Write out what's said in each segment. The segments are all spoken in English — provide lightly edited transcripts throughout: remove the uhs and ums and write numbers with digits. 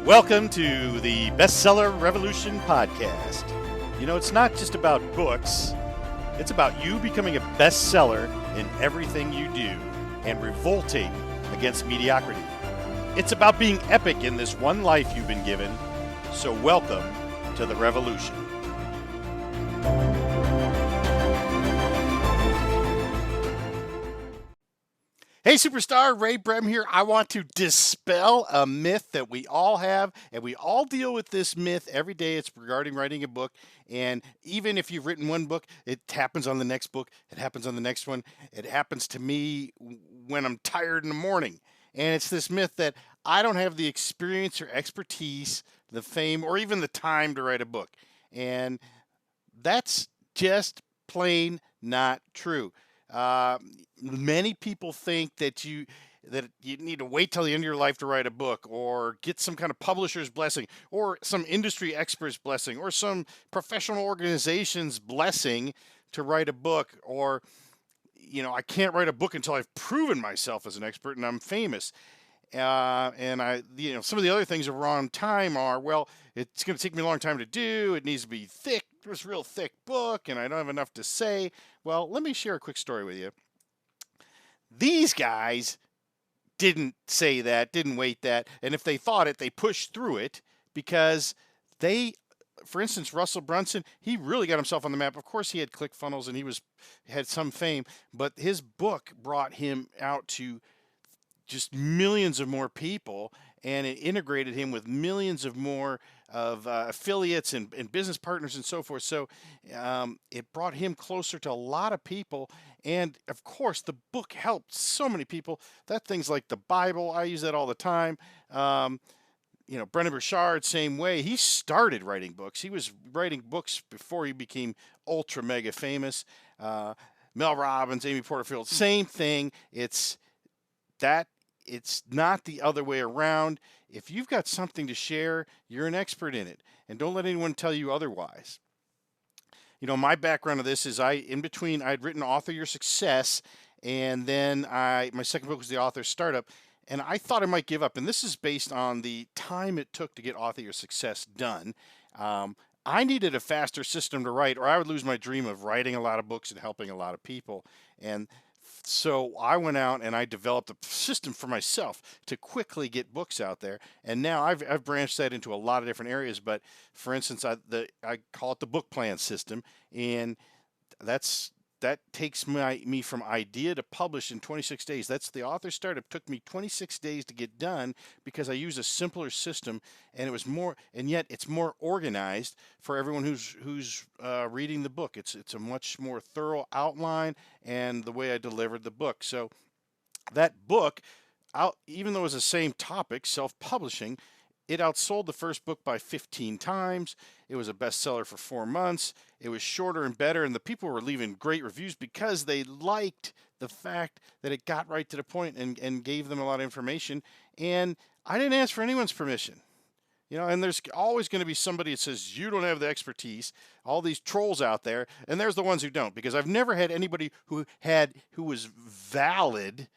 Welcome to the Bestseller Revolution podcast. You know, it's not just about books, it's about you becoming a bestseller in everything you do and revolting against mediocrity. It's about being epic in this one life you've been given, so welcome to the revolution. Hey superstar, Ray Brem here. I want to dispel a myth that we all have, and we all deal with this myth every day. It's regarding writing a book, and even if you've written one book, it happens on the next book, it happens on the next one. It happens to me when I'm tired in the morning, and it's this myth that I don't have the experience or expertise, the fame, or even the time to write a book, and that's just plain not true. Many people think that you need to wait till the end of your life to write a book, or get some kind of publisher's blessing, or some industry expert's blessing, or some professional organization's blessing to write a book, or I can't write a book until I've proven myself as an expert and I'm famous. And some of the other things around time are, well, it's going to take me a long time to do. It needs to be thick. It's a real thick book, and I don't have enough to say. Well, let me share a quick story with you. These guys didn't say that, didn't wait that, and if they thought it, they pushed through it because for instance, Russell Brunson, he really got himself on the map. Of course, he had ClickFunnels and he had some fame, but his book brought him out to just millions of more people, and it integrated him with millions of more of affiliates and business partners and so forth. So it brought him closer to a lot of people. And of course, the book helped so many people. That thing's like the Bible. I use that all the time. Brendan Burchard, same way. He started writing books. He was writing books before he became ultra mega famous. Mel Robbins, Amy Porterfield, same thing. It's not the other way around. If you've got something to share, you're an expert in it, and don't let anyone tell you otherwise. My background of this is I'd written Author Your Success, and then my second book was The Author Startup, and I thought I might give up. And this is based on the time it took to get Author Your Success done. I needed a faster system to write, or I would lose my dream of writing a lot of books and helping a lot of people. And so I went out and I developed a system for myself to quickly get books out there. And now I've branched that into a lot of different areas. But for instance, I call it the book plan system, and that takes me from idea to publish in 26 days. That's the Author Startup. Took me 26 days to get done because I use a simpler system, and yet it's more organized for everyone who's reading the book. It's a much more thorough outline and the way I delivered the book. So that book, even though it was the same topic, self-publishing, it outsold the first book by 15 times. It was a bestseller for 4 months. It was shorter and better, and the people were leaving great reviews because they liked the fact that it got right to the point and gave them a lot of information. And I didn't ask for anyone's permission. And there's always going to be somebody that says, you don't have the expertise, all these trolls out there, and there's the ones who don't, because I've never had anybody who was valid,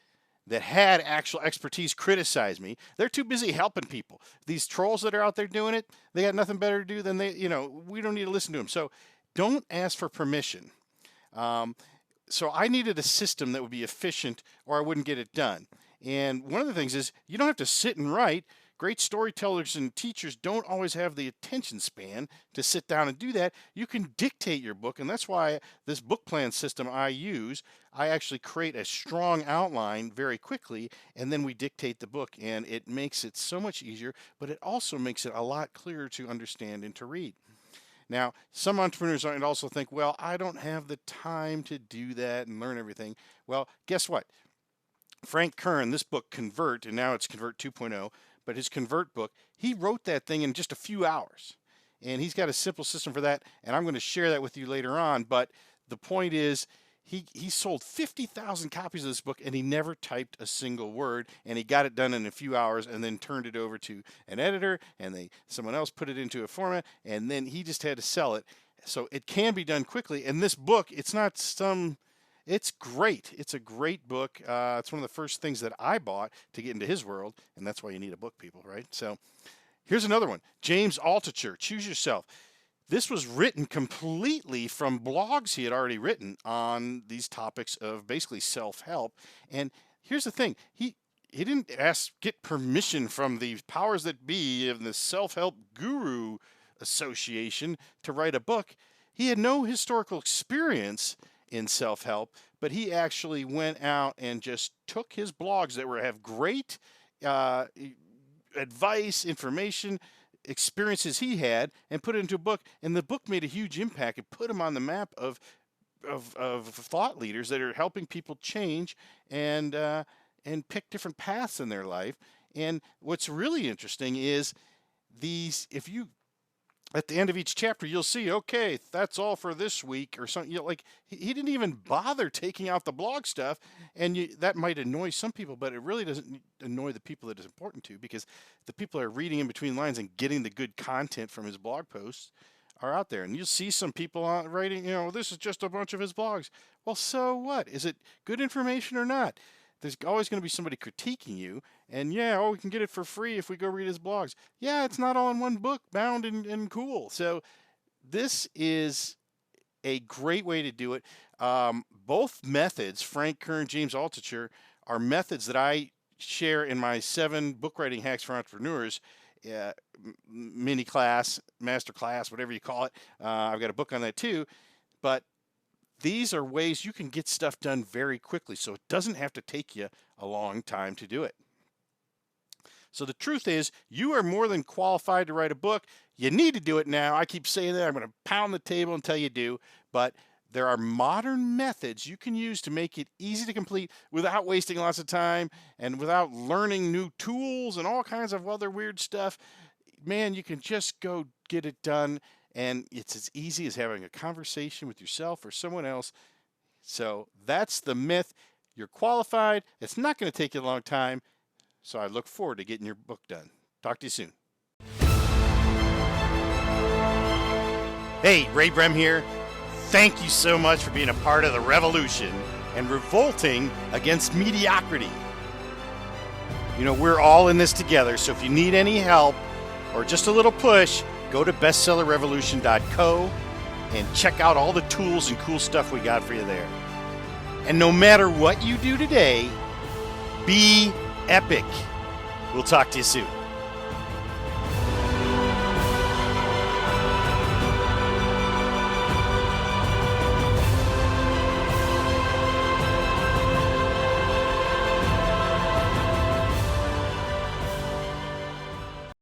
that had actual expertise, criticize me. They're too busy helping people. These trolls that are out there doing it, they got nothing better to do than we don't need to listen to them. So don't ask for permission. So I needed a system that would be efficient, or I wouldn't get it done. And one of the things is, you don't have to sit and write. Great storytellers and teachers don't always have the attention span to sit down and do that. You can dictate your book, and that's why this book plan system I use, I actually create a strong outline very quickly, and then we dictate the book, and it makes it so much easier, but it also makes it a lot clearer to understand and to read. Now, some entrepreneurs might also think, well, I don't have the time to do that and learn everything. Well, guess what? Frank Kern, this book, Convert, and now it's Convert 2.0, but his Convert book, he wrote that thing in just a few hours. And he's got a simple system for that, and I'm going to share that with you later on. But the point is, he sold 50,000 copies of this book, and he never typed a single word, and he got it done in a few hours and then turned it over to an editor, and someone else put it into a format, and then he just had to sell it. So it can be done quickly. And this book, it's great. It's a great book. It's one of the first things that I bought to get into his world, and that's why you need a book, people, right? So Here's another one. James Altucher, Choose Yourself. This was written completely from blogs he had already written on these topics of basically self-help. And here's the thing. He didn't get permission from the powers that be of the Self-Help Guru Association to write a book. He had no historical experience in self-help, but he actually went out and just took his blogs that have great advice, information, experiences he had, and put it into a book. And the book made a huge impact. It put him on the map of thought leaders that are helping people change and pick different paths in their life. And what's really interesting is if you, at the end of each chapter, you'll see, okay, that's all for this week or something. Like he didn't even bother taking out the blog stuff, and that might annoy some people, but it really doesn't annoy the people that it's important to, because the people that are reading in between lines and getting the good content from his blog posts are out there. And you'll see some people writing, this is just a bunch of his blogs. Well, so what? Is it good information or not? There's always going to be somebody critiquing you, and we can get it for free if we go read his blogs. Yeah, it's not all in one book, bound and cool. So this is a great way to do it. Both methods, Frank Kern, James Altucher, are methods that I share in my 7 book writing hacks for entrepreneurs mini class, master class, whatever you call it. I've got a book on that too, but these are ways you can get stuff done very quickly, so it doesn't have to take you a long time to do it. So the truth is, you are more than qualified to write a book. You need to do it now. I keep saying that. I'm going to pound the table until you do. But there are modern methods you can use to make it easy to complete without wasting lots of time and without learning new tools and all kinds of other weird stuff. Man, you can just go get it done. And it's as easy as having a conversation with yourself or someone else. So that's the myth. You're qualified. It's not going to take you a long time. So I look forward to getting your book done. Talk to you soon. Hey, Ray Brem here. Thank you so much for being a part of the revolution and revolting against mediocrity. We're all in this together. So if you need any help or just a little push, go to bestsellerrevolution.co and check out all the tools and cool stuff we got for you there. And no matter what you do today, be epic. We'll talk to you soon.